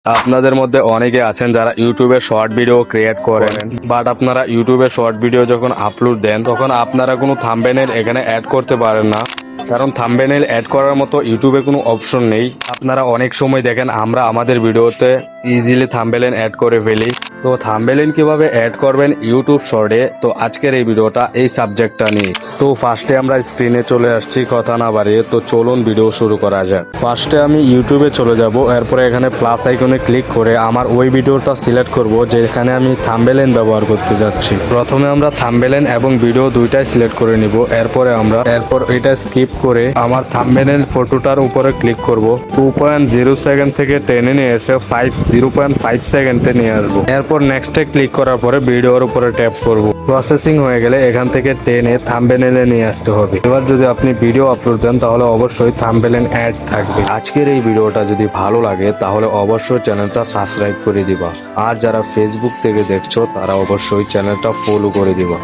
আপনাদের মধ্যে অনেকে আছেন যারা ইউটিউবে শর্ট ভিডিও ক্রিয়েট করেন, বাট আপনারা ইউটিউবে শর্ট ভিডিও যখন আপলোড দেন তখন আপনারা কোনো থাম্বনেল এখানে অ্যাড করতে পারেন না, কারণ থাম্বনেল অ্যাড করার মতো ইউটিউবে কোনো অপশন নেই। আপনারা অনেক সময় দেখেন আমরা আমাদের ভিডিওতে ইজিলি থাম্বনেল অ্যাড করে ফেলি। তো থাম্বনেল কিভাবে অ্যাড করবেন ইউটিউব শর্টে, তো আজকের এই ভিডিওটা এই সাবজেক্টটা নিয়ে। তো ফার্স্টে আমরা স্ক্রিনে চলে আসছি, কথা না বাড়িয়ে তো চলুন ভিডিও শুরু করা যাক। ফার্স্টে আমি ইউটিউবে চলে যাব, এরপরে এখানে প্লাস আইকনে ক্লিক করে আমার ওই ভিডিওটা সিলেক্ট করব যেখানে আমি থাম্বনেল ব্যবহার করতে যাচ্ছি। প্রথমে আমরা থাম্বনেল এবং ভিডিও দুইটাই সিলেক্ট করে নিব। এরপর এটা স্কিপ করে আমার থাম্বনেল ফটোটার উপরে ক্লিক করব। 2.0 সেকেন্ড থেকে টেনে নিয়ে এসে 0.5 সেকেন্ডে নিয়ে আসবো। এরপর নেক্সটে ক্লিক করার পরে ভিডিওর উপরে ট্যাপ করব। প্রসেসিং হয়ে গেলে এখান থেকে টেনে থাম্বনেলে নিয়ে আসতে হবে। এবার যদি আপনি ভিডিও আপলোড দেন তাহলে অবশ্যই থাম্বনেল অ্যাড থাকবে। আজকের এই ভিডিওটা যদি ভালো লাগে তাহলে অবশ্যই চ্যানেলটা সাবস্ক্রাইব করে দিবা, আর যারা ফেসবুক থেকে দেখছো তারা অবশ্যই চ্যানেলটা ফলো করে দিবা।